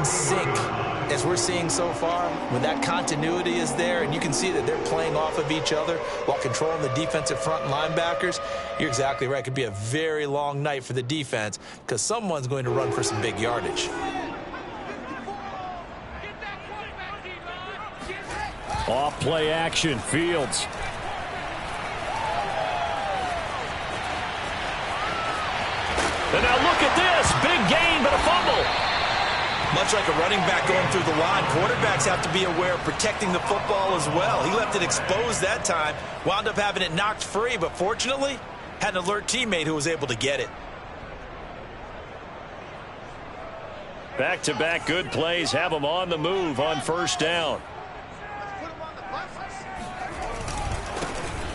in sync as we're seeing so far, when that continuity is there and you can see that they're playing off of each other while controlling the defensive front and linebackers, you're exactly right. It could be a very long night for the defense because someone's going to run for some big yardage. Off play action, Fields. And now look at this. Big gain, but a fumble. Much like a running back going through the line, quarterbacks have to be aware of protecting the football as well. He left it exposed that time, wound up having it knocked free, but fortunately, had an alert teammate who was able to get it. Back-to-back good plays have him on the move on first down.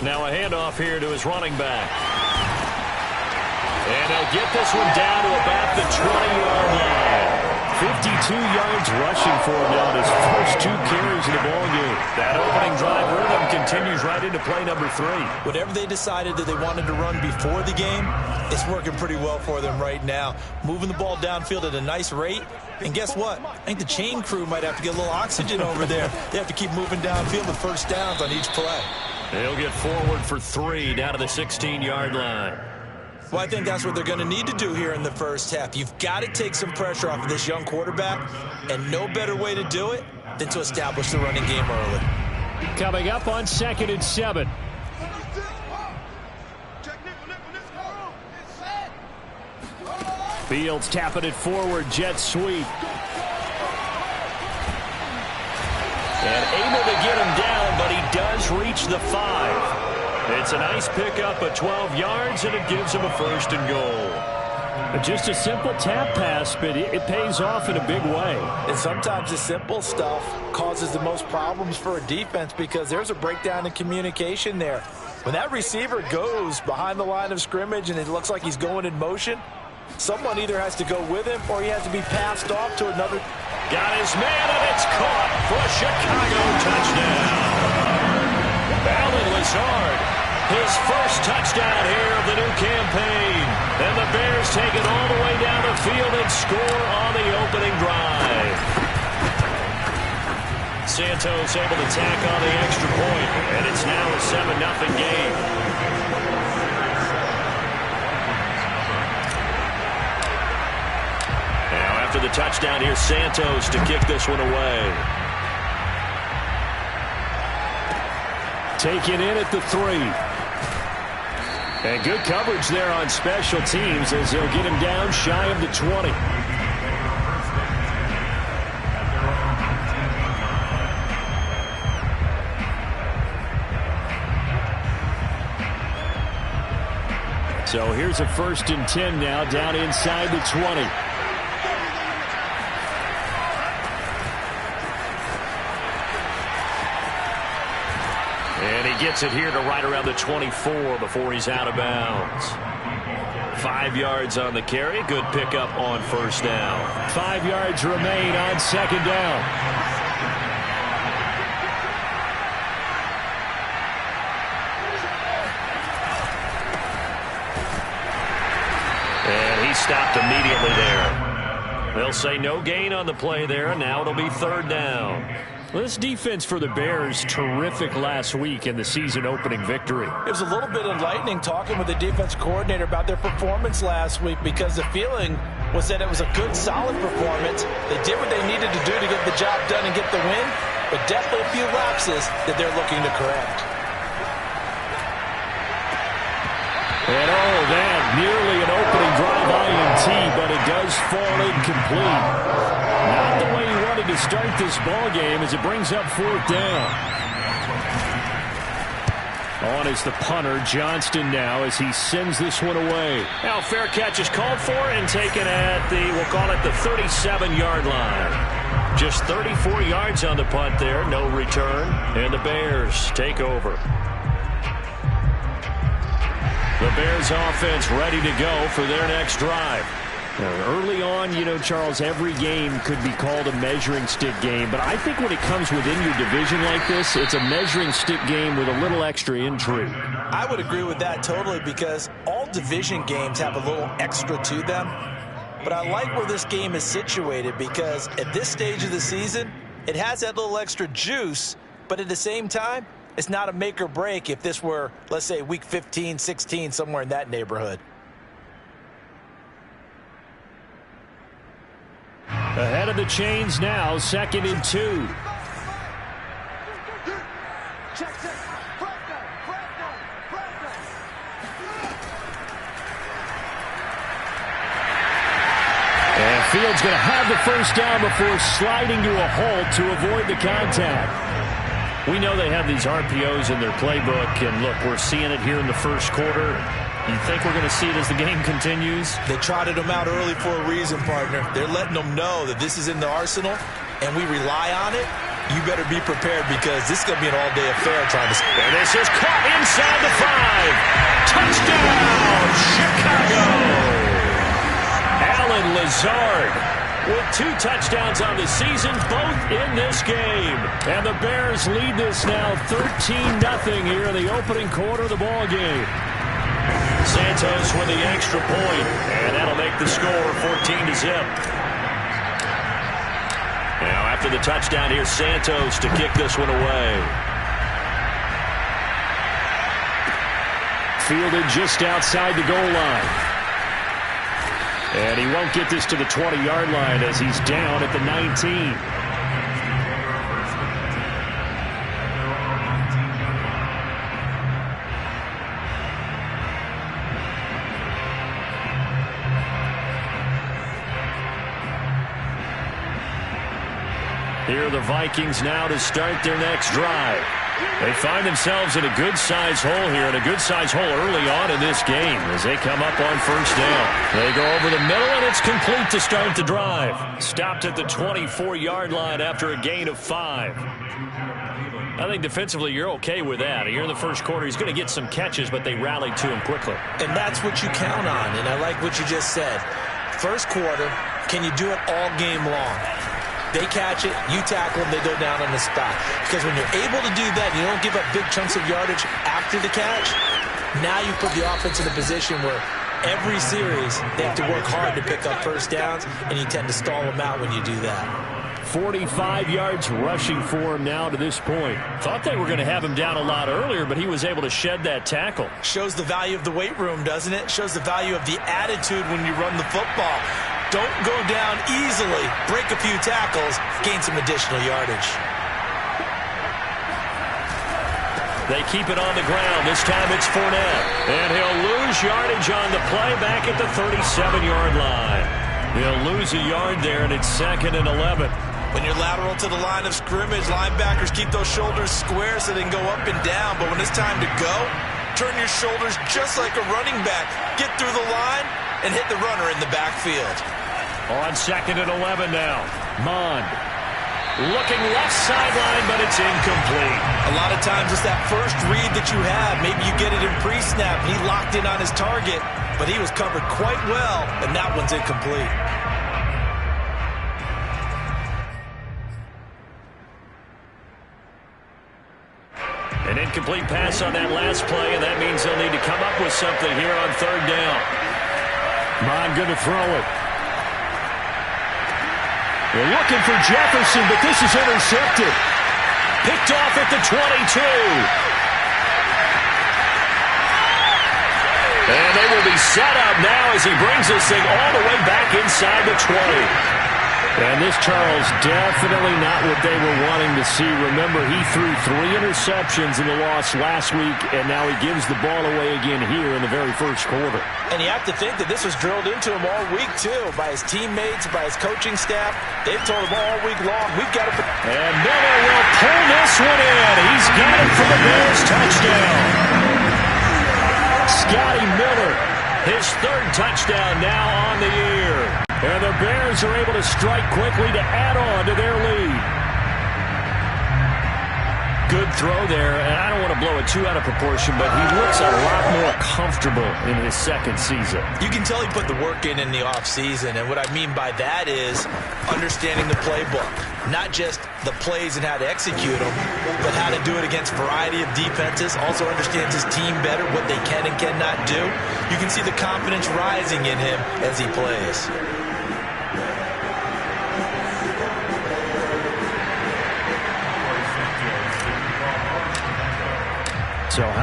Now a handoff here to his running back. And he'll get this one down to about the 20-yard line. 52 yards rushing for him now in his first 2 carries of the ballgame. That opening drive rhythm continues right into play number 3. Whatever they decided that they wanted to run before the game, it's working pretty well for them right now. Moving the ball downfield at a nice rate. And guess what? I think the chain crew might have to get a little oxygen over there. They have to keep moving downfield with first downs on each play. He'll get forward for 3 down to the 16-yard line. Well, I think that's what they're going to need to do here in the first half. You've got to take some pressure off of this young quarterback, and no better way to do it than to establish the running game early. Coming up on 2nd and 7. Fields tapping it forward, jet sweep. And able to get him down, but he does reach the 5. It's a nice pickup of 12 yards, and it gives him a 1st and goal. Just a simple tap pass, but it pays off in a big way. And sometimes the simple stuff causes the most problems for a defense because there's a breakdown in communication there. When that receiver goes behind the line of scrimmage and it looks like he's going in motion, someone either has to go with him or he has to be passed off to another. Got his man, and it's caught for a Chicago touchdown. Allen Lazard. His first touchdown here of the new campaign. And the Bears take it all the way down the field and score on the opening drive. Santos able to tack on the extra point, and it's now a 7-0 game. Now after the touchdown, here's Santos to kick this one away. Taken in at the 3. And good coverage there on special teams as they'll get him down shy of the 20. So here's a 1st and 10 now down inside the 20. And he gets it here to right around the 24 before he's out of bounds. 5 yards on the carry. Good pickup on first down. 5 yards remain on 2nd down. And he stopped immediately there. They'll say no gain on the play there. Now it'll be 3rd down. Well, this defense for the Bears, terrific last week in the season-opening victory. It was a little bit enlightening talking with the defense coordinator about their performance last week because the feeling was that it was a good, solid performance. They did what they needed to do to get the job done and get the win, but definitely a few lapses that they're looking to correct. And all that, nearly an opening drive INT, but it does fall incomplete. Not the way he wanted to start this ball game as it brings up 4th down. On is the punter, Johnston now, as he sends this one away. Now fair catch is called for and taken at the, we'll call it the 37-yard line. Just 34 yards on the punt there, no return, and the Bears take over. The Bears offense ready to go for their next drive. Now, early on, you know, Charles, every game could be called a measuring stick game. But I think when it comes within your division like this, it's a measuring stick game with a little extra intrigue. I would agree with that totally because all division games have a little extra to them. but I like where this game is situated because at this stage of the season, it has that little extra juice, but at the same time, it's not a make or break if this were, let's say, week 15, 16, somewhere in that neighborhood. Ahead of the chains now, 2nd and 2. And Fields going to have the first down before sliding to a halt to avoid the contact. We know they have these RPOs in their playbook, and look, we're seeing it here in the first quarter. You think we're going to see it as the game continues? They trotted them out early for a reason, partner. They're letting them know that this is in the arsenal, and we rely on it. You better be prepared because this is going to be an all-day affair trying to... And this is caught inside the 5. Touchdown, Chicago! Allen Lazard with 2 touchdowns on the season, both in this game. And the Bears lead this now 13-0 here in the opening quarter of the ball game. Santos with the extra point, and that'll make the score 14-0. Now after the touchdown, here's Santos to kick this one away. Fielded just outside the goal line. And he won't get this to the 20-yard line as he's down at the 19. Here are the Vikings now to start their next drive. They find themselves in a good-sized hole here, and a good-sized hole early on in this game as they come up on first down. They go over the middle, and it's complete to start the drive. Stopped at the 24-yard line after a gain of 5. I think defensively you're okay with that. Here in the first quarter, he's going to get some catches, but they rallied to him quickly. And that's what you count on, and I like what you just said. First quarter, can you do it all game long? They catch it, you tackle them, they go down on the spot. Because when you're able to do that, you don't give up big chunks of yardage after the catch. Now you put the offense in a position where every series they have to work hard to pick up first downs, and you tend to stall them out when you do that. 45 yards rushing for him now to this point. Thought they were going to have him down a lot earlier, but he was able to shed that tackle. Shows the value of the weight room, doesn't it? Shows the value of the attitude when you run the football. Don't go down easily. Break a few tackles. Gain some additional yardage. They keep it on the ground. This time it's Fournette. And he'll lose yardage on the play back at the 37-yard line. He'll lose a yard there, and it's 2nd and 11. When you're lateral to the line of scrimmage, linebackers keep those shoulders square so they can go up and down. But when it's time to go, turn your shoulders just like a running back. Get through the line and hit the runner in the backfield. On 2nd and 11 now. Mond looking left sideline, but it's incomplete. A lot of times it's that first read that you have. Maybe you get it in pre-snap. He locked in on his target, but he was covered quite well, and that one's incomplete. An incomplete pass on that last play, and that means they'll need to come up with something here on 3rd down. Mond going to throw it. They're looking for Jefferson, but this is intercepted. Picked off at the 22. And they will be set up now as he brings this thing all the way back inside the 20. And this, Charles, definitely not what they were wanting to see. Remember, he threw 3 interceptions in the loss last week, and now he gives the ball away again here in the very first quarter. And you have to think that this was drilled into him all week, too, by his teammates, by his coaching staff. They've told him all week long, we've got to... And Miller will pull this one in. He's got it for the Bears touchdown. Scotty Miller, his 3rd touchdown now on the year. And the Bears are able to strike quickly to add on to their lead. Good throw there, and I don't want to blow it too out of proportion, but he looks a lot more comfortable in his 2nd season. You can tell he put the work in the offseason, and what I mean by that is understanding the playbook. Not just the plays and how to execute them, but how to do it against a variety of defenses. Also understands his team better, what they can and cannot do. You can see the confidence rising in him as he plays.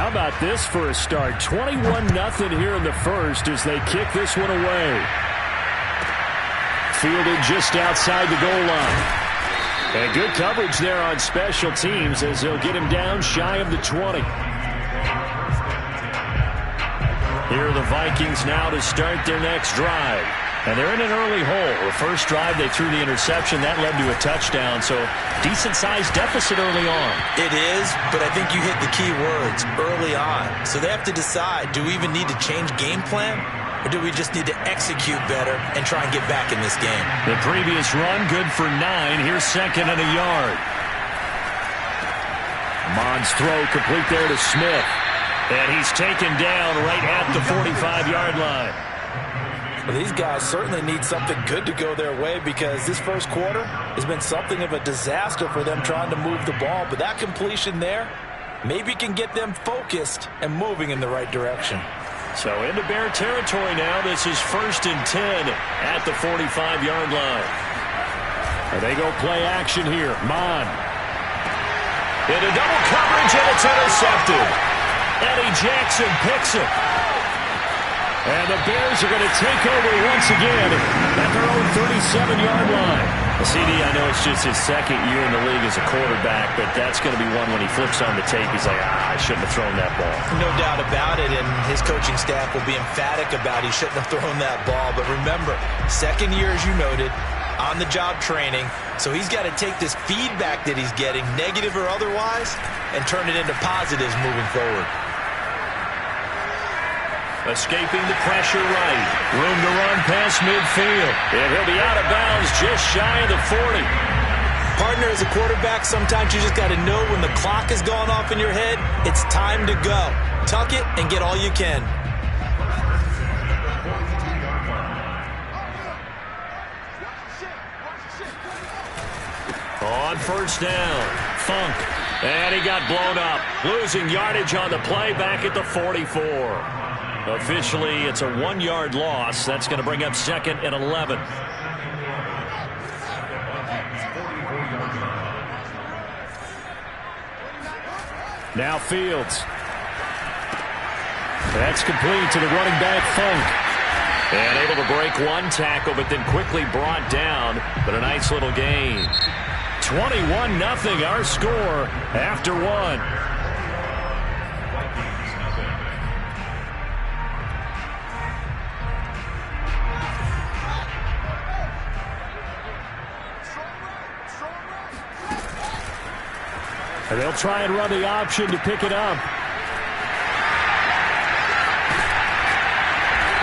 How about this for a start? 21-0 here in the first as they kick this one away. Fielded just outside the goal line. And good coverage there on special teams as they'll get him down shy of the 20. Here are the Vikings now to start their next drive. And they're in an early hole. The first drive, they threw the interception. That led to a touchdown, so decent-sized deficit early on. It is, but I think you hit the key words, early on. So they have to decide, do we even need to change game plan, or do we just need to execute better and try and get back in this game? The previous run, good for 9. Here's second and a yard. Mond's throw complete there to Smith. And he's taken down right at the 45-yard line. Well, these guys certainly need something good to go their way because this first quarter has been something of a disaster for them trying to move the ball. But that completion there maybe can get them focused and moving in the right direction. So into Bear territory now. This is 1st and 10 at the 45-yard line. And they go play action here. Mond. Into double coverage, and it's intercepted. Eddie Jackson picks it. And the Bears are going to take over once again at their own 37-yard line. CD, I know it's just his second year in the league as a quarterback, but that's going to be one when he flips on the tape. He's like, I shouldn't have thrown that ball. No doubt about it, and his coaching staff will be emphatic about he shouldn't have thrown that ball. But remember, second year, as you noted, on-the-job training, so he's got to take this feedback that he's getting, negative or otherwise, and turn it into positives moving forward. Escaping the pressure right. Room to run past midfield. And he'll be out of bounds just shy of the 40. Partner, as a quarterback, sometimes you just got to know when the clock has gone off in your head, it's time to go. Tuck it and get all you can. On first down, Funk. And he got blown up. Losing yardage on the play back at the 44. Officially, it's a 1-yard loss. That's going to bring up 2nd and 11. Now Fields. That's complete to the running back, Funk. And able to break one tackle, but then quickly brought down. But a nice little gain. 21-0 our score after one. And they'll try and run the option to pick it up.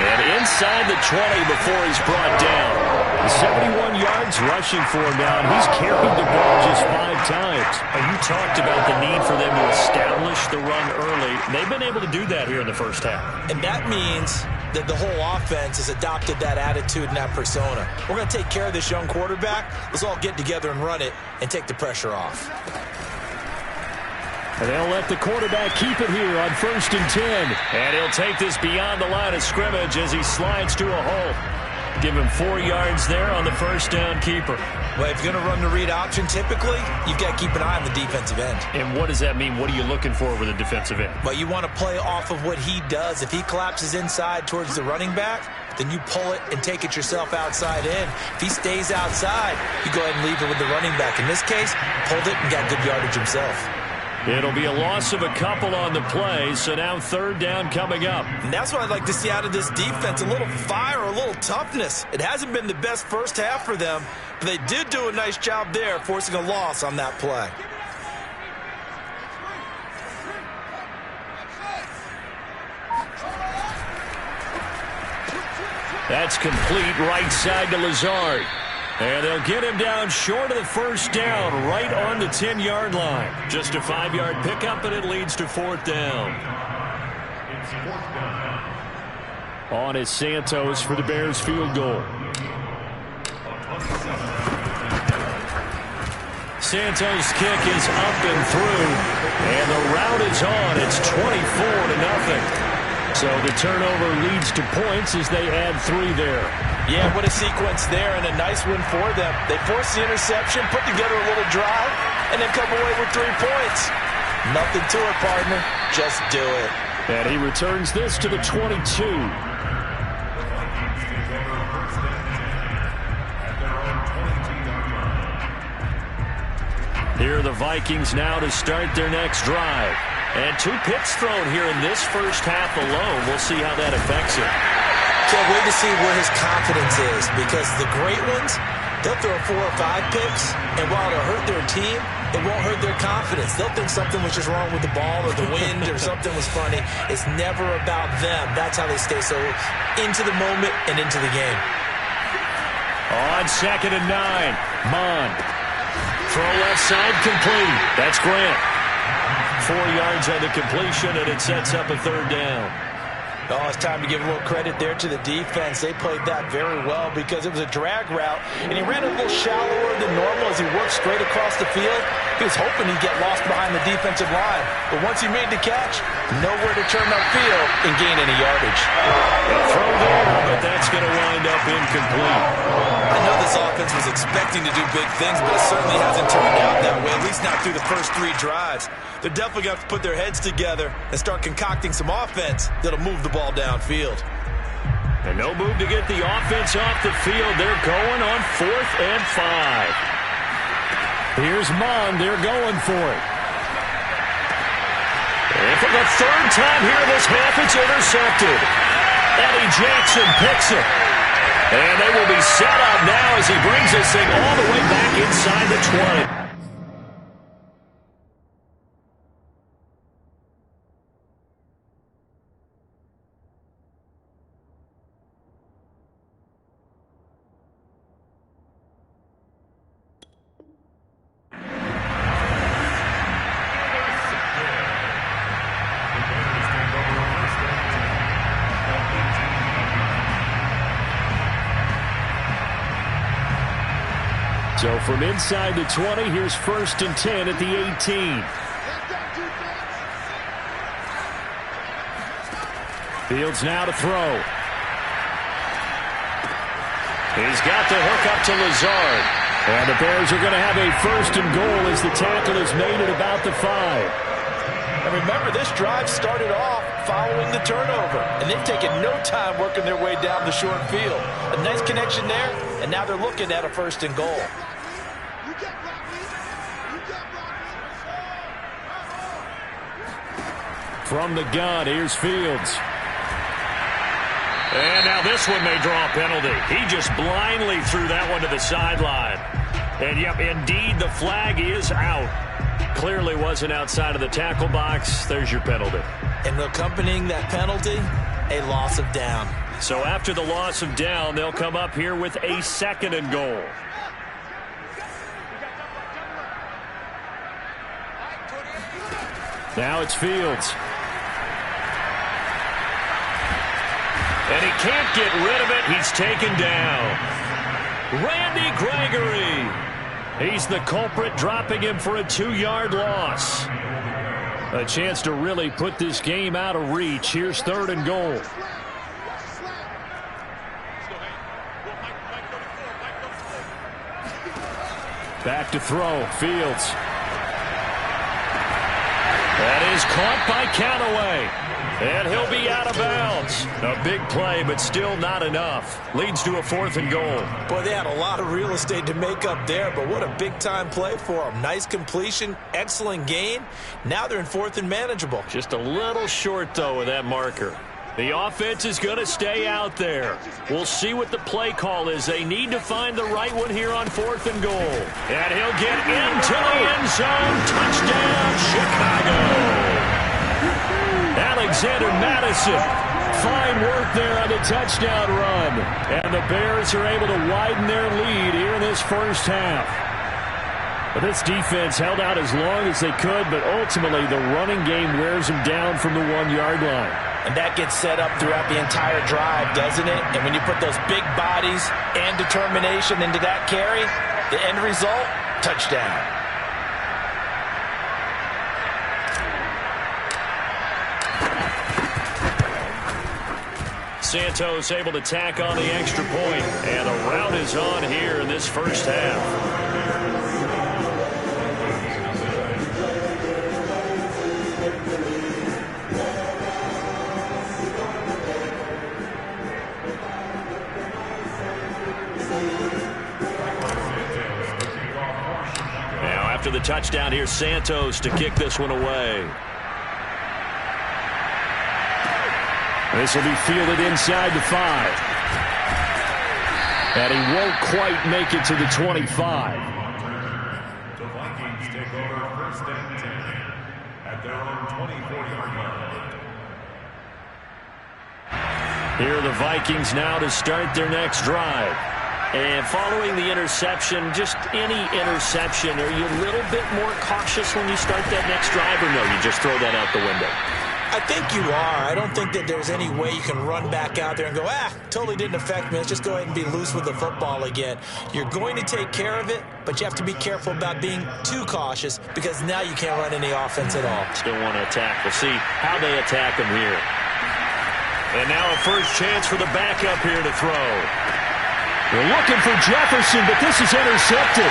And inside the 20 before he's brought down. 71 yards rushing for him now, and he's carried the ball just 5 times. And you talked about the need for them to establish the run early. They've been able to do that here in the first half. And that means that the whole offense has adopted that attitude and that persona. We're going to take care of this young quarterback. Let's all get together and run it and take the pressure off. And they'll let the quarterback keep it here on 1st and 10. And he'll take this beyond the line of scrimmage as he slides to a hole. Give him 4 yards there on the first down keeper. Well, if you're going to run the read option, typically, you've got to keep an eye on the defensive end. And what does that mean? What are you looking for with a defensive end? Well, you want to play off of what he does. If he collapses inside towards the running back, then you pull it and take it yourself outside in. If he stays outside, you go ahead and leave it with the running back. In this case, pulled it and got good yardage himself. It'll be a loss of a couple on the play, so now 3rd down coming up. And that's what I'd like to see out of this defense, a little fire, a little toughness. It hasn't been the best first half for them, but they did do a nice job there, forcing a loss on that play. That's complete right side to Lazard. And they'll get him down short of the first down, right on the 10-yard line. Just a 5-yard pickup, and it leads to 4th down. On is Santos for the Bears field goal. Santos' kick is up and through, and the route is on. It's 24-0. So the turnover leads to points as they add 3 there. Yeah, what a sequence there, and a nice win for them. They forced the interception, put together a little drive, and then come away with 3 points. Nothing to it, partner. Just do it. And he returns this to the 22. Here are the Vikings now to start their next drive. And 2 picks thrown here in this first half alone. We'll see how that affects him. Can't wait to see where his confidence is, because the great ones, they'll throw 4 or 5 picks, and while it'll hurt their team, it won't hurt their confidence. They'll think something was just wrong with the ball or the wind or something was funny. It's never about them. That's how they stay so into the moment and into the game. On 2nd and 9, Mond. Throw left side complete. That's Grant. 4 yards on the completion, and it sets up a 3rd down. Oh, it's time to give a little credit there to the defense. They played that very well because it was a drag route, and he ran a little shallower than normal as he worked straight across the field. He was hoping he'd get lost behind the defensive line, but once he made the catch, nowhere to turn upfield and gain any yardage. A throw there, but that's going to wind up incomplete. I know this offense was expecting to do big things, but it certainly hasn't turned out that way, at least not through the first 3 drives. They're definitely going to have to put their heads together and start concocting some offense that'll move the ball downfield. And no move to get the offense off the field. They're going on 4th and 5. Here's Mond. They're going for it. And for the 3rd time here in this half, it's intercepted. Eddie Jackson picks it. And they will be set up now as he brings this thing all the way back inside the 20. So from inside the 20, here's 1st and 10 at the 18. Fields now to throw. He's got the hook up to Lazard. And the Bears are going to have a 1st and goal as the tackle is made at about the 5. And remember, this drive started off following the turnover, and they've taken no time working their way down the short field. A nice connection there, and now they're looking at a 1st and goal. From the gun, here's Fields. And now this one may draw a penalty. He just blindly threw that one to the sideline. And, yep, indeed, the flag is out. Clearly wasn't outside of the tackle box. There's your penalty. And accompanying that penalty, a loss of down. So after the loss of down, they'll come up here with a 2nd and goal. Now it's Fields. And he can't get rid of it. He's taken down. Randy Gregory. He's the culprit, dropping him for a 2-yard loss. A chance to really put this game out of reach. Here's 3rd and goal. Back to throw. Fields. That is caught by Callaway. And he'll be out of bounds. A big play, but still not enough. Leads to a 4th and goal. Boy, they had a lot of real estate to make up there, but what a big-time play for them. Nice completion, excellent gain. Now they're in 4th and manageable. Just a little short, though, with that marker. The offense is going to stay out there. We'll see what the play call is. They need to find the right one here on 4th and goal. And he'll get into the end zone. Touchdown, Chicago. Alexander Madison. Fine work there on the touchdown run. And the Bears are able to widen their lead here in this first half. But this defense held out as long as they could, but ultimately the running game wears them down from the 1-yard line. And that gets set up throughout the entire drive, doesn't it? And when you put those big bodies and determination into that carry, the end result, touchdown. Santos able to tack on the extra point, and the rout is on here in this first half. after the touchdown. Here's Santos to kick this one away. This will be fielded inside the 5. And he won't quite make it to the 25. The Vikings take over first and 10 at their own 24-yard line. Here are the Vikings now to start their next drive. And following the interception, just any interception, are you a little bit more cautious when you start that next drive, or no, you just throw that out the window? I think you are. I don't think that there's any way you can run back out there and go, totally didn't affect me. Let's just go ahead and be loose with the football again. You're going to take care of it, but you have to be careful about being too cautious because now you can't run any offense at all. Still want to attack. We'll see how they attack them here. And now a first chance for the backup here to throw. They're looking for Jefferson, but this is intercepted.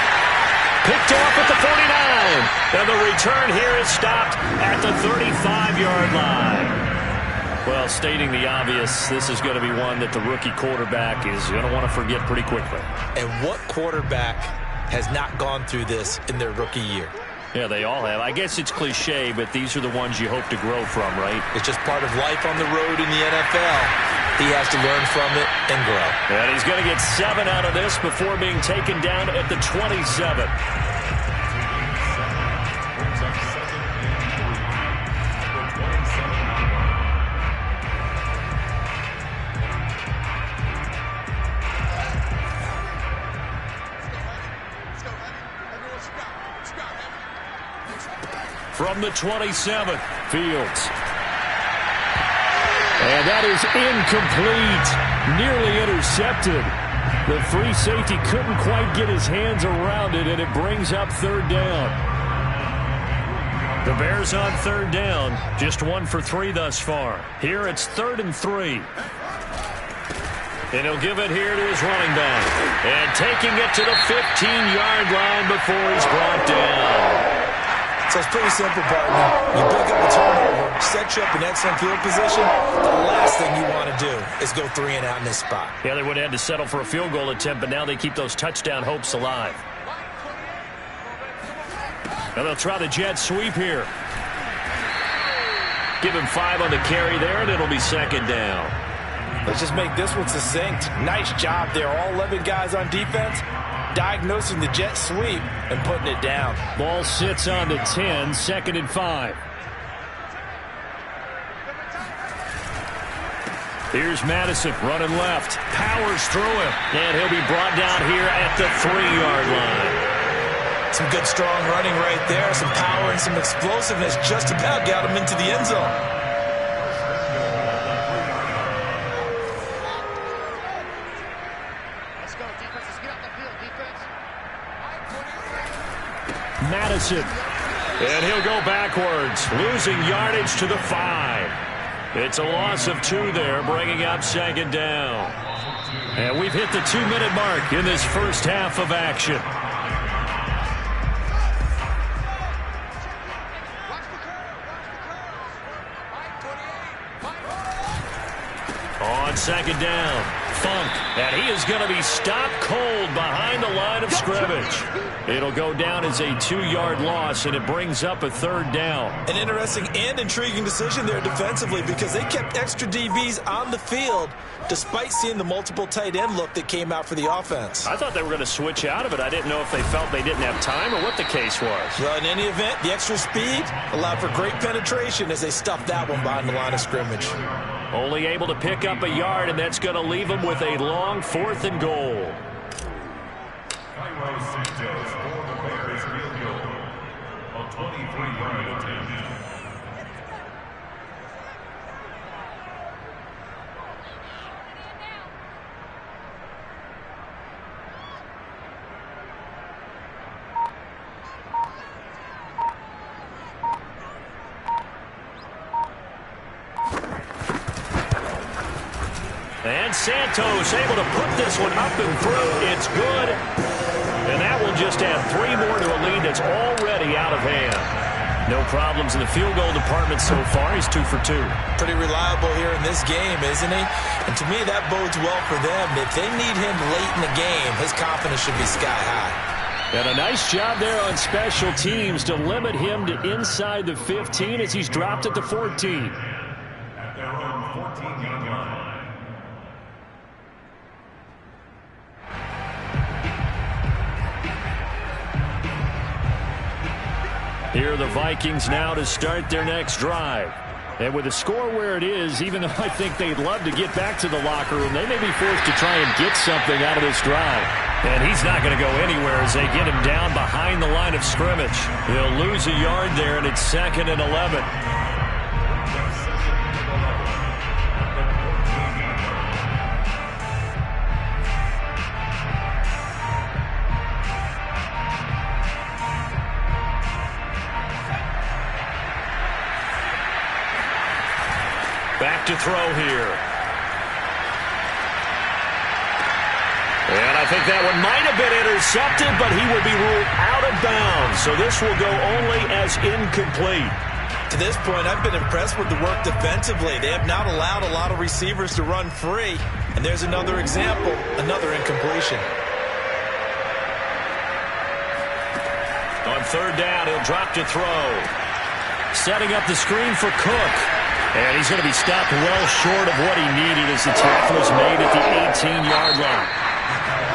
Picked off at the 49. And the return here is stopped at the 35-yard line. Well, stating the obvious, this is going to be one that the rookie quarterback is going to want to forget pretty quickly. And what quarterback has not gone through this in their rookie year? Yeah, they all have. I guess it's cliche, but these are the ones you hope to grow from, right? It's just part of life on the road in the NFL. He has to learn from it and grow. And he's going to get 7 out of this before being taken down at the 27. From the 27, Fields. And that is incomplete. Nearly intercepted. The free safety couldn't quite get his hands around it, and it brings up third down. The Bears on third down. Just 1 for 3 thus far. Here it's 3rd and 3. And he'll give it here to his running back. And taking it to the 15-yard line before he's brought down. So it's pretty simple, partner. You pick up a turnover, set you up in excellent field position. The last thing you want to do is go 3 and out in this spot. Yeah, they would have had to settle for a field goal attempt, but now they keep those touchdown hopes alive. Now they'll try the jet sweep here. Give him 5 on the carry there, and it'll be 2nd down. Let's just make this one succinct. Nice job there. All 11 guys on defense diagnosing the jet sweep and putting it down. Ball sits on the 10, 2nd and 5. Here's Madison running left. Powers through him. And he'll be brought down here at the 3-yard line. Some good strong running right there. Some power and some explosiveness just about got him into the end zone. Madison. And he'll go backwards, losing yardage to the 5. It's a loss of 2 there, bringing up 2nd down. And we've hit the 2-minute mark in this first half of action. On 2nd down, Funk, and he is going to be stopped cold behind the line of scrimmage. It'll go down as a 2-yard loss, and it brings up a 3rd down. An interesting and intriguing decision there defensively because they kept extra DBs on the field despite seeing the multiple tight end look that came out for the offense. I thought they were going to switch out of it. I didn't know if they felt they didn't have time or what the case was. Well, in any event, the extra speed allowed for great penetration as they stuffed that one behind the line of scrimmage. Only able to pick up a yard, and that's going to leave them with a long 4th and goal. Cairo Santos for the Bears field goal. A 23-yard attempt. And Santos able to put this one up and through. It's good. And that will just add 3 more to a lead that's already out of hand. No problems in the field goal department so far. He's 2 for 2. Pretty reliable here in this game, isn't he? And to me, that bodes well for them. If they need him late in the game, his confidence should be sky high. And a nice job there on special teams to limit him to inside the 15 as he's dropped at the 14. At their own 14-yard line. Here are the Vikings now to start their next drive. And with the score where it is, even though I think they'd love to get back to the locker room, they may be forced to try and get something out of this drive. And he's not going to go anywhere as they get him down behind the line of scrimmage. He'll lose a yard there, and it's 2nd and 11. Back to throw here. And I think that one might have been intercepted, but he will be ruled out of bounds. So this will go only as incomplete. To this point, I've been impressed with the work defensively. They have not allowed a lot of receivers to run free. And there's another example, another incompletion. On 3rd down, he'll drop to throw. Setting up the screen for Cook. And he's going to be stopped well short of what he needed as the tackle is made at the 18-yard line.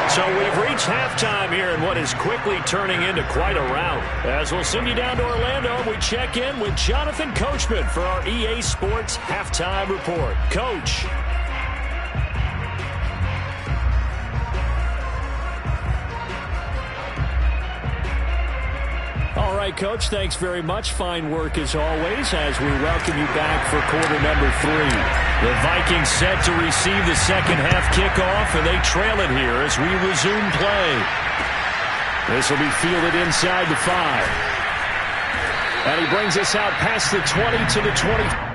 So we've reached halftime here in what is quickly turning into quite a rout. As we'll send you down to Orlando, we check in with Jonathan Coachman for our EA Sports Halftime Report. Coach. All right, Coach, thanks very much. Fine work as always as we welcome you back for quarter number 3. The Vikings set to receive the second half kickoff, and they trail it here as we resume play. This will be fielded inside the 5. And he brings us out past the 20 to the 20.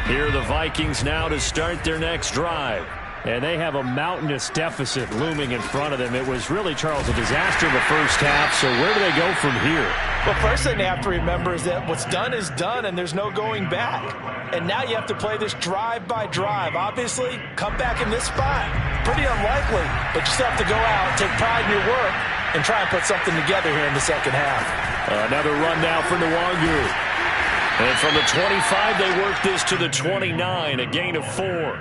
Here are the Vikings now to start their next drive. And they have a mountainous deficit looming in front of them. It was really, Charles, a disaster in the first half. So where do they go from here? Well, first thing they have to remember is that what's done is done, and there's no going back. And now you have to play this drive by drive. Obviously, come back in this spot. Pretty unlikely, but you still have to go out, take pride in your work, and try and put something together here in the second half. Another run now for Nwangu. And from the 25, they work this to the 29, a gain of 4.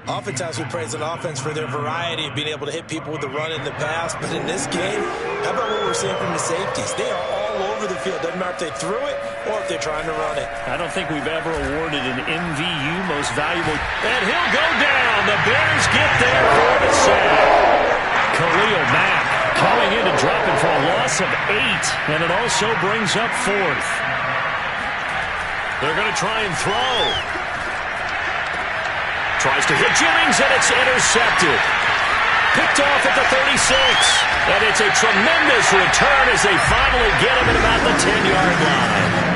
Oftentimes we praise an offense for their variety of being able to hit people with the run in the pass. But in this game, how about what we're seeing from the safeties? They are all over the field. Doesn't matter if they threw it or if they're trying to run it. I don't think we've ever awarded an MVU most valuable. And he'll go down. The Bears get there for the sack. Khalil Mack coming in to drop it for a loss of 8, and it also brings up 4th. They're going to try and throw. Tries to hit Jennings, and it's intercepted. Picked off at the 36. And it's a tremendous return as they finally get him at about the 10-yard line.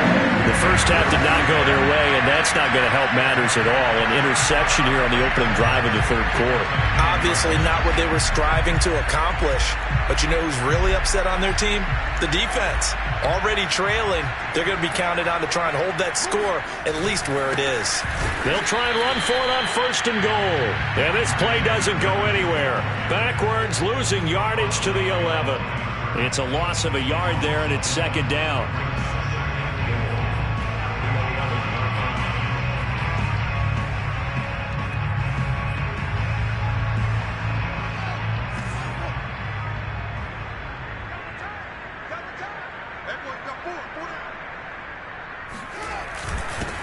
The first half did not go their way, and that's not going to help matters at all. An interception here on the opening drive of the third quarter. Obviously not what they were striving to accomplish. But you know who's really upset on their team? The defense. Already trailing, they're going to be counted on to try and hold that score at least where it is. They'll try and run for it on 1st and goal. And this play doesn't go anywhere. Backwards, losing yardage to the 11. It's a loss of a yard there, and it's 2nd down.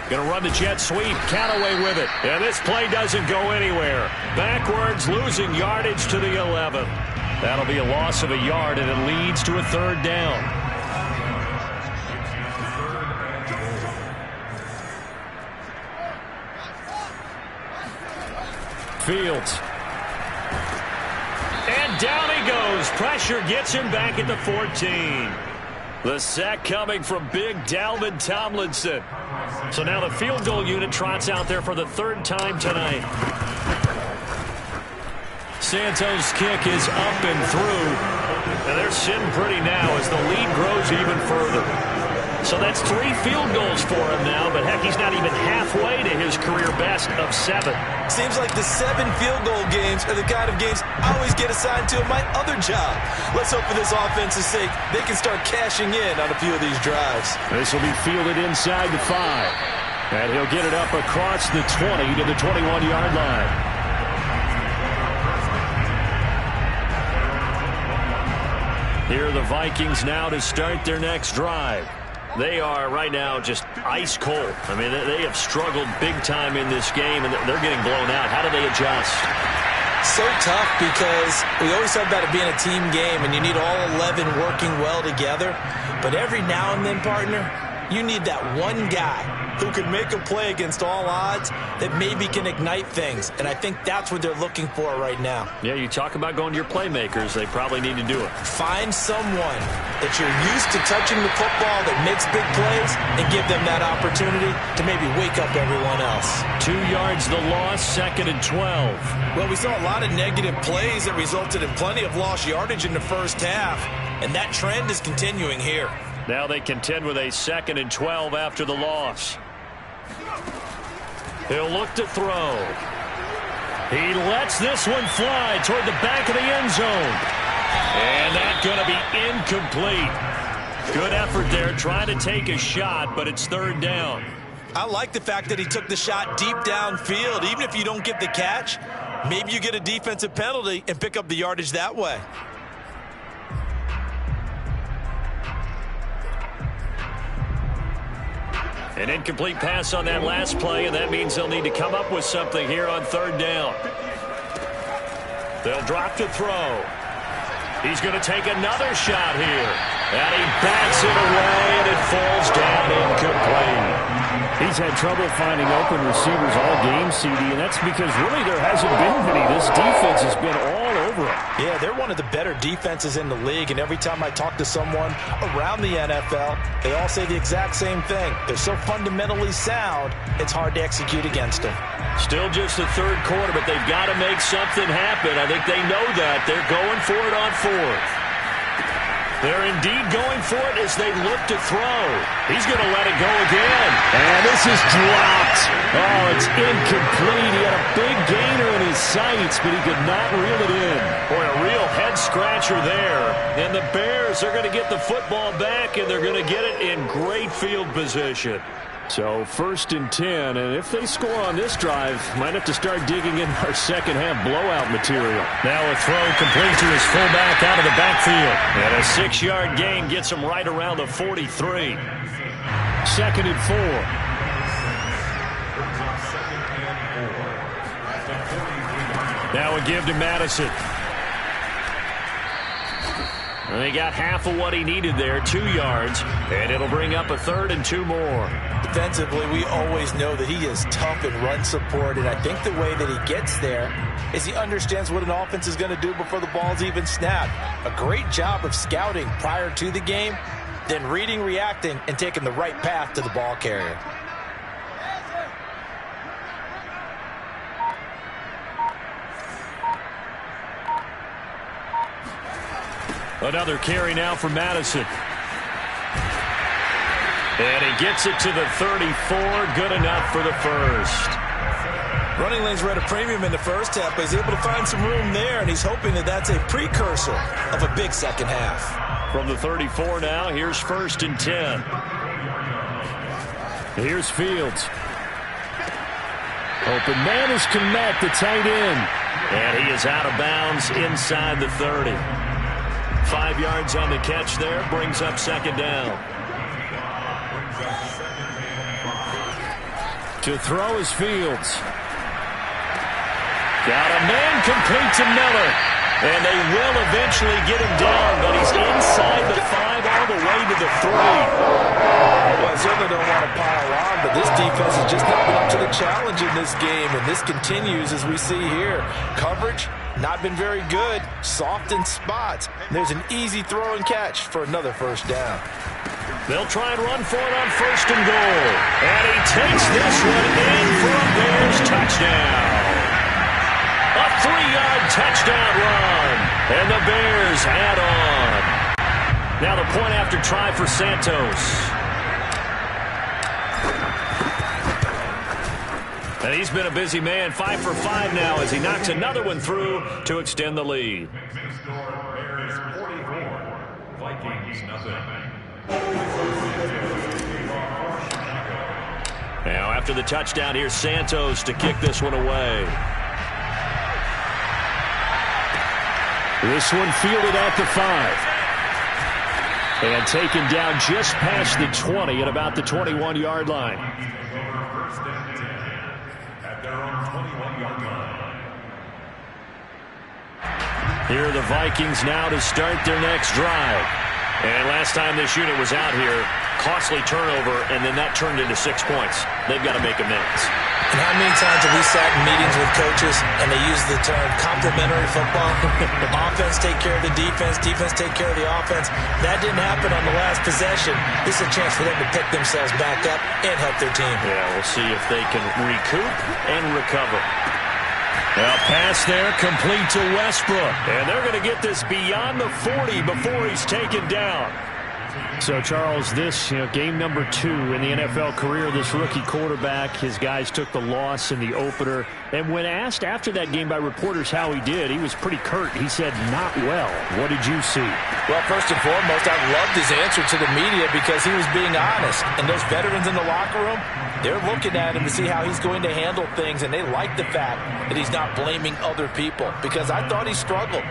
Going to run the jet sweep. Callaway with it. And this play doesn't go anywhere. Backwards, losing yardage to the 11. That'll be a loss of a yard, and it leads to a 3rd down. Fields. And down he goes. Pressure gets him back at the 14. The sack coming from big Dalvin Tomlinson. So now the field goal unit trots out there for the 3rd time tonight. Santos' kick is up and through. And they're sitting pretty now as the lead grows even further. So that's 3 field goals for him now, but heck, he's not even halfway to his career best of 7. Seems like the 7 field goal games are the kind of games I always get assigned to in my other job. Let's hope for this offense's sake they can start cashing in on a few of these drives. This will be fielded inside the 5. And he'll get it up across the 20 to the 21-yard line. Here are the Vikings now to start their next drive. They are right now just ice cold. I mean, they have struggled big time in this game, and they're getting blown out. How do they adjust? So tough because we always talk about it being a team game, and you need all 11 working well together. But every now and then, partner, you need that one guy who can make a play against all odds that maybe can ignite things. And I think that's what they're looking for right now. Yeah, you talk about going to your playmakers. They probably need to do it. Find someone that you're used to touching the football that makes big plays and give them that opportunity to maybe wake up everyone else. 2 yards the loss, 2nd and 12. Well, we saw a lot of negative plays that resulted in plenty of lost yardage in the first half. And that trend is continuing here. Now they contend with a 2nd and 12 after the loss. He'll look to throw. He lets this one fly toward the back of the end zone. And that's going to be incomplete. Good effort there trying to take a shot, but it's 3rd down. I like the fact that he took the shot deep downfield. Even if you don't get the catch, maybe you get a defensive penalty and pick up the yardage that way. An incomplete pass on that last play, and that means they'll need to come up with something here on 3rd down. They'll drop to throw. He's going to take another shot here. And he backs it away, and it falls down incomplete. He's had trouble finding open receivers all game, CD, and that's because really there hasn't been many. This defense has been all over him. Yeah, they're one of the better defenses in the league, and every time I talk to someone around the NFL, they all say the exact same thing. They're so fundamentally sound, it's hard to execute against them. Still just the 3rd quarter, but they've got to make something happen. I think they know that. They're going for it on 4th. They're indeed going for it as they look to throw. He's going to let it go again. And this is dropped. Oh, it's incomplete. He had a big gainer in his sights, but he could not reel it in. Boy, a real head-scratcher there. And the Bears are going to get the football back, and they're going to get it in great field position. So 1st and 10, and if they score on this drive, might have to start digging in our second-half blowout material. Now a throw complete to his fullback out of the backfield. And a 6-yard gain gets him right around the 43. 2nd and 4. Now a give to Madison. And he got half of what he needed there, 2 yards, and it'll bring up a 3rd and 2 more. Defensively, we always know that he is tough in run support, and I think the way that he gets there is he understands what an offense is going to do before the ball's even snapped. A great job of scouting prior to the game, then reading, reacting, and taking the right path to the ball carrier. Another carry now for Madison. And he gets it to the 34. Good enough for the first. Running lanes were at a premium in the first half, but he's able to find some room there, and he's hoping that that's a precursor of a big second half. From the 34 now, here's 1st and 10. Here's Fields. Open man is Kmet, the tight end. And he is out of bounds inside the 30. 5 yards on the catch there, brings up 2nd down. To throw is Fields. Got a man complete to Miller. And they will eventually get him down, but he's inside the 5 all the way to the 3. Well, I certainly don't want to pile on, but this defense has just not been up to the challenge in this game, and this continues as we see here. Coverage, not been very good. Soft in spots. There's an easy throw and catch for another 1st down. They'll try and run for it on 1st and goal. And he takes this one in for a Bears touchdown. A 3-yard touchdown run. And the Bears add on. Now the point after try for Santos. And he's been a busy man, 5 for 5 now as he knocks another one through to extend the lead. Bears 44, Vikings nothing. Now after the touchdown, here's Santos to kick this one away. This one fielded at the 5. And taken down just past the 20 at about the 21-yard line. Here are the Vikings now to start their next drive. And last time this unit was out here, costly turnover, and then that turned into 6 points. They've got to make amends. And how many times have we sat in meetings with coaches and they use the term complementary football? Offense take care of the defense, defense take care of the offense. That didn't happen on the last possession. This is a chance for them to pick themselves back up and help their team. Yeah, we'll see if they can recoup and recover. A pass there, complete to Westbrook. And they're going to get this beyond the 40 before he's taken down. So, Charles, this, game number 2 in the NFL career, this rookie quarterback, his guys took the loss in the opener. And when asked after that game by reporters how he did, he was pretty curt. He said, not well. What did you see? Well, first and foremost, I loved his answer to the media because he was being honest. And those veterans in the locker room, they're looking at him to see how he's going to handle things, and they like the fact that he's not blaming other people because I thought he struggled.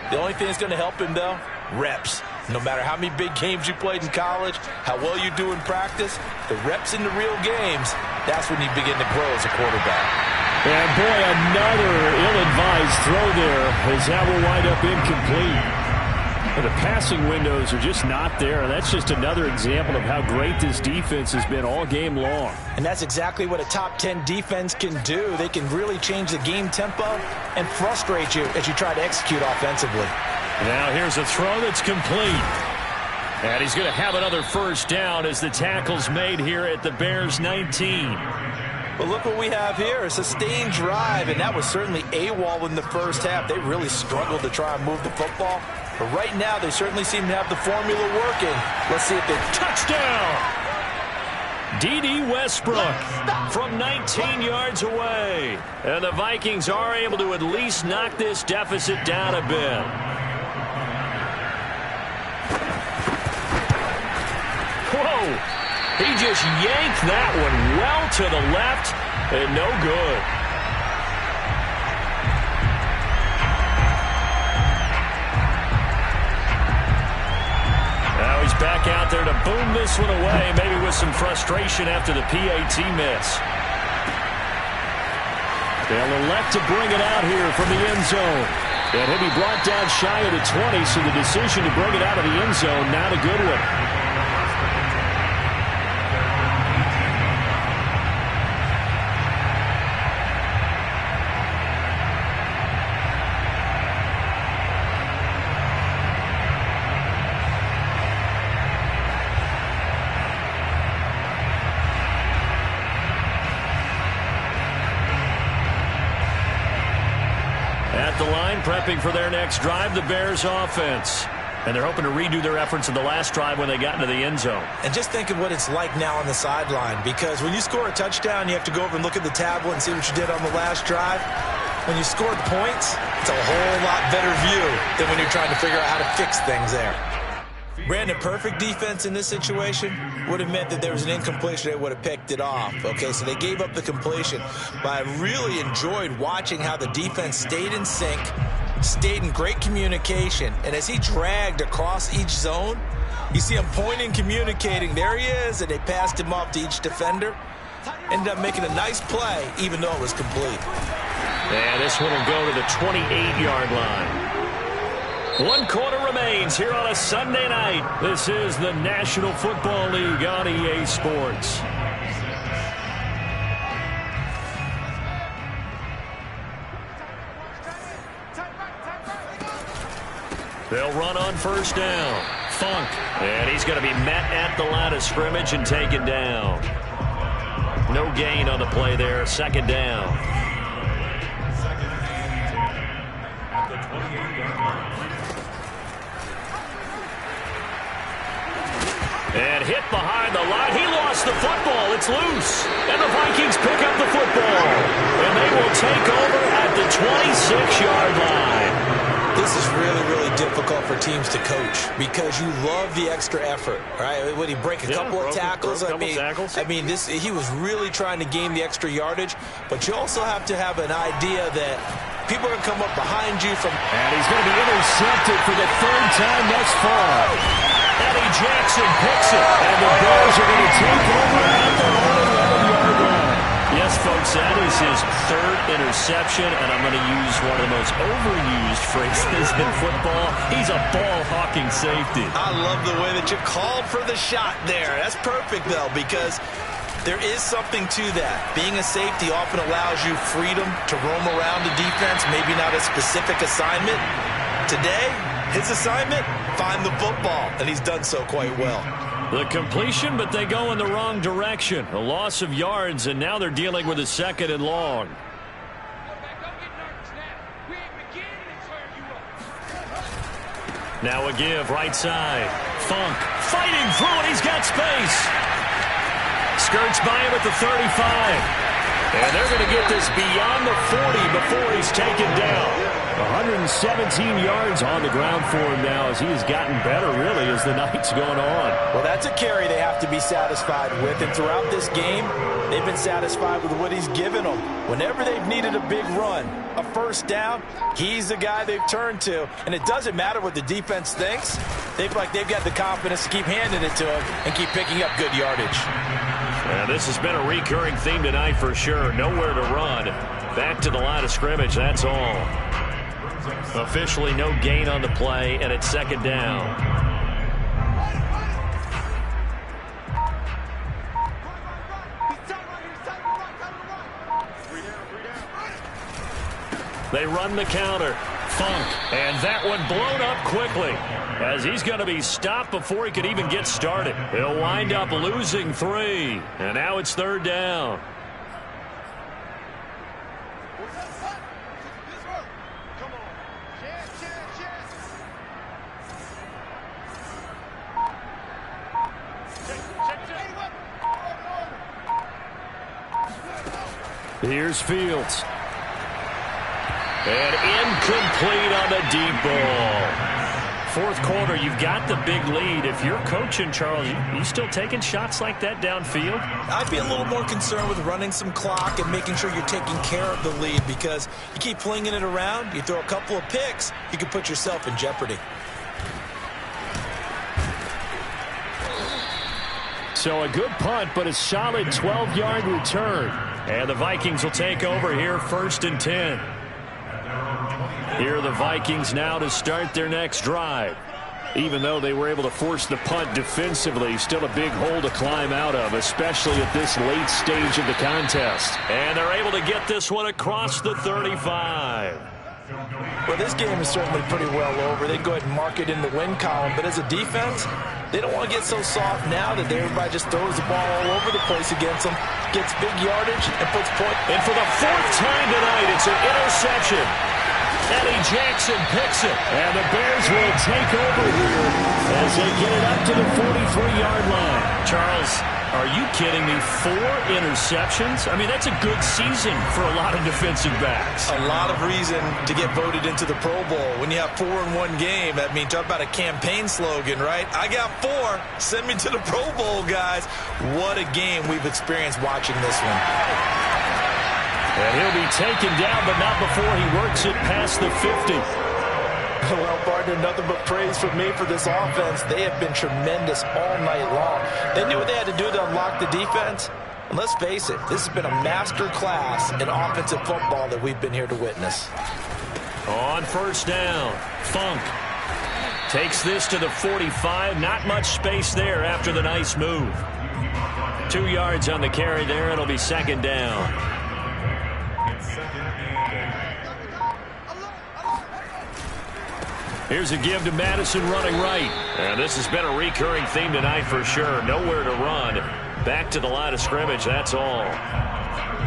The only thing that's going to help him, though, reps. No matter how many big games you played in college, how well you do in practice, the reps in the real games, that's when you begin to grow as a quarterback. And, boy, another ill-advised throw there as that will wind up incomplete. The passing windows are just not there. That's just another example of how great this defense has been all game long. And that's exactly what a top 10 defense can do. They can really change the game tempo and frustrate you as you try to execute offensively. Now here's a throw that's complete. And he's going to have another 1st down as the tackle's made here at the Bears 19. But look what we have here, a sustained drive, and that was certainly AWOL in the first half. They really struggled to try and move the football. But right now, they certainly seem to have the formula working. Let's see if they... Touchdown! D.D. Westbrook from 19 yards away. And the Vikings are able to at least knock this deficit down a bit. Whoa! He just yanked that one well to the left and no good. Now he's back out there to boom this one away, maybe with some frustration after the PAT miss. They'll elect to bring it out here from the end zone. And he'll be brought down shy of the 20, so the decision to bring it out of the end zone, not a good one. At the line, prepping for their next drive, the Bears offense. And they're hoping to redo their efforts in the last drive when they got into the end zone. And just think of what it's like now on the sideline, because when you score a touchdown, you have to go over and look at the tablet and see what you did on the last drive. When you score the points, it's a whole lot better view than when you're trying to figure out how to fix things there. Brandon, perfect defense in this situation would have meant that there was an incompletion. They would have picked it off. Okay, so they gave up the completion. But I really enjoyed watching how the defense stayed in sync, stayed in great communication. And as he dragged across each zone, you see him pointing, communicating. There he is, and they passed him off to each defender. Ended up making a nice play, even though it was complete. And this one will go to the 28-yard line. 1 quarter remains here on a Sunday night. This is the National Football League on EA Sports. They'll run on first down. Funk. And he's going to be met at the line of scrimmage and taken down. No gain on the play there. Second down. And hit behind the line. He lost the football. It's loose. And the Vikings pick up the football. And they will take over at the 26-yard line. This is really, really difficult for teams to coach because you love the extra effort, right? When he break a couple of tackles, I mean, he was really trying to gain the extra yardage, but you also have to have an idea that people are going to come up behind you from... And he's going to be intercepted for the third time thus far. Eddie Jackson picks it, and the Bears are going to take over at their own 11-yard line. Yes, folks, that is his third interception, and I'm going to use one of the most overused phrases in football. He's a ball-hawking safety. I love the way that you called for the shot there. That's perfect, though, because there is something to that. Being a safety often allows you freedom to roam around the defense, maybe not a specific assignment. Today, his assignment, find the football, and he's done so quite well. The completion, but they go in the wrong direction. A loss of yards, and now they're dealing with a second and long. Now a give, right side. Funk fighting through it. He's got space. Skirts by him at the 35. And they're going to get this beyond the 40 before he's taken down. 117 yards on the ground for him now as he has gotten better, really, as the night's going on. Well, that's a carry they have to be satisfied with. And throughout this game, they've been satisfied with what he's given them. Whenever they've needed a big run, a first down, he's the guy they've turned to. And it doesn't matter what the defense thinks. They've got the confidence to keep handing it to him and keep picking up good yardage. This has been a recurring theme tonight for sure. Nowhere to run. Back to the line of scrimmage, that's all. Officially no gain on the play, and it's second down. They run the counter. Funk, and that one blown up quickly as he's going to be stopped before he could even get started. He'll wind up losing 3, and now it's third down. Here's Fields. And incomplete on the deep ball. Fourth quarter, you've got the big lead. If you're coaching, Charles, you still taking shots like that downfield? I'd be a little more concerned with running some clock and making sure you're taking care of the lead, because you keep flinging it around, you throw a couple of picks, you can put yourself in jeopardy. So a good punt, but a solid 12-yard return. And the Vikings will take over here, 1st and 10. Here are the Vikings now to start their next drive. Even though they were able to force the punt defensively, still a big hole to climb out of, especially at this late stage of the contest. And they're able to get this one across the 35. Well, this game is certainly pretty well over. They can go ahead and mark it in the win column. But as a defense, they don't want to get so soft now that everybody just throws the ball all over the place against them, gets big yardage, and puts points. And for the fourth time tonight, it's an interception. Eddie Jackson picks it. And the Bears will take over here as they get it up to the 43-yard line. Charles, are you kidding me? 4 interceptions? I mean, that's a good season for a lot of defensive backs. A lot of reason to get voted into the Pro Bowl. When you have 4 in one game, I mean, talk about a campaign slogan, right? I got 4. Send me to the Pro Bowl, guys. What a game we've experienced watching this one. And he'll be taken down, but not before he works it past the 50. Well, partner, nothing but praise from me for this offense. They have been tremendous all night long. They knew what they had to do to unlock the defense. And let's face it, this has been a master class in offensive football that we've been here to witness. On first down, Funk takes this to the 45. Not much space there after the nice move. 2 yards on the carry there. It'll be second down. Here's a give to Madison running right. And this has been a recurring theme tonight for sure. Nowhere to run. Back to the line of scrimmage, that's all.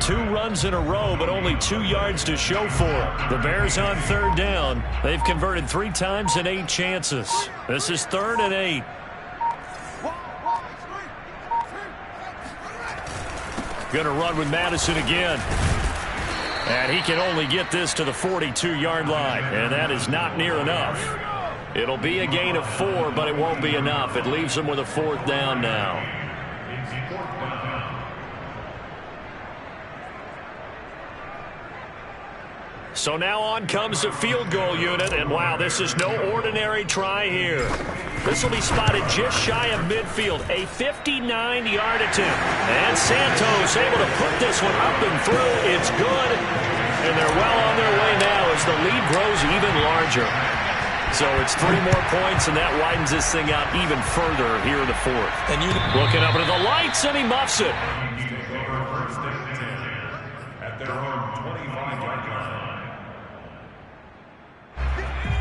2 runs in a row, but only 2 yards to show for it. The Bears on third down. They've converted 3 times in 8 chances. This is 3rd and 8. Going to run with Madison again. And he can only get this to the 42-yard line. And that is not near enough. It'll be a gain of 4, but it won't be enough. It leaves him with a 4th down now. So now on comes the field goal unit. And wow, this is no ordinary try here. This will be spotted just shy of midfield. A 59-yard attempt. And Santos able to put this one up and through. It's good. And they're well on their way now as the lead grows even larger. So it's 3 more points, and that widens this thing out even further here in the 4th. And you looking up into the lights, and he muffs it.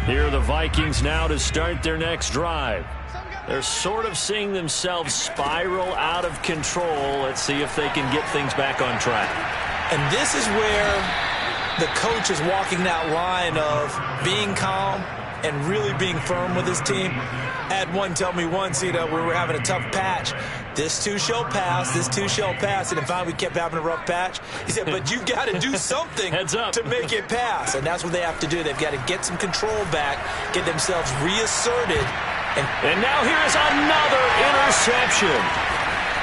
Here are the Vikings now to start their next drive. They're sort of seeing themselves spiral out of control. Let's see if they can get things back on track. And this is where the coach is walking that line of being calm and really being firm with his team. I had one tell me once, we were having a tough patch. This too shall pass, this too shall pass. And in fact, we kept having a rough patch. He said, but you've got to do something to make it pass. And that's what they have to do. They've got to get some control back, get themselves reasserted. And now here is another interception.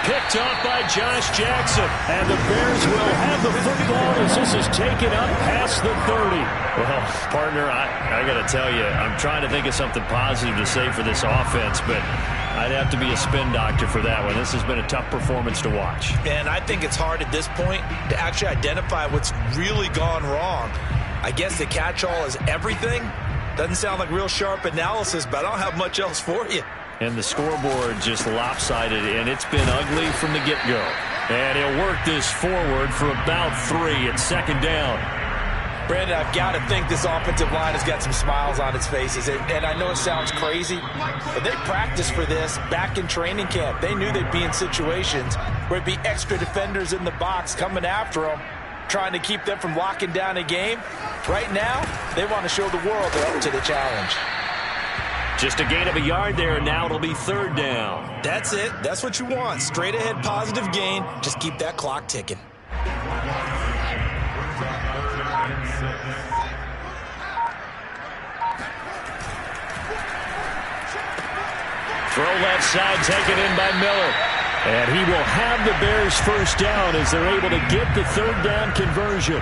Picked off by Josh Jackson. And the Bears will have the football as this is taken up past the 30. Well, partner, I got to tell you, I'm trying to think of something positive to say for this offense, but I'd have to be a spin doctor for that one. This has been a tough performance to watch. And I think it's hard at this point to actually identify what's really gone wrong. I guess the catch-all is everything. Doesn't sound like real sharp analysis, but I don't have much else for you. And the scoreboard just lopsided, and it's been ugly from the get-go. And he'll work this forward for about 3. It's second down. Brandon, I've got to think this offensive line has got some smiles on its faces. And I know it sounds crazy, but they practiced for this back in training camp. They knew they'd be in situations where it'd be extra defenders in the box coming after them, trying to keep them from locking down a game. Right now, they want to show the world they're up to the challenge. Just a gain of a yard there, and now it'll be third down. That's it. That's what you want. Straight ahead positive gain. Just keep that clock ticking. Throw left side, taken in by Miller. And he will have the Bears first down as they're able to get the third down conversion.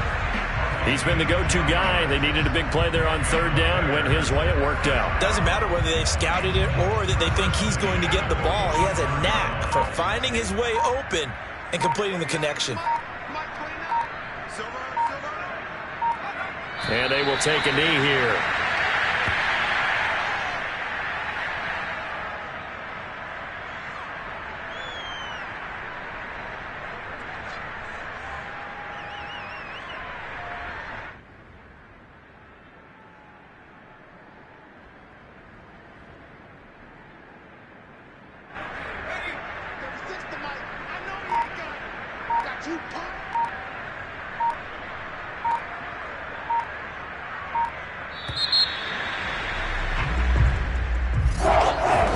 He's been the go-to guy. They needed a big play there on third down. Went his way. It worked out. Doesn't matter whether they've scouted it or that they think he's going to get the ball. He has a knack for finding his way open and completing the connection. And they will take a knee here.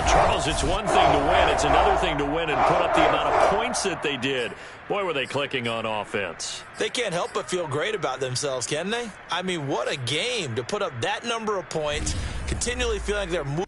Charles, it's one thing to win. It's another thing to win and put up the amount of points that they did. Boy, were they clicking on offense. They can't help but feel great about themselves, can they? I mean, what a game to put up that number of points, continually feeling like they're moving.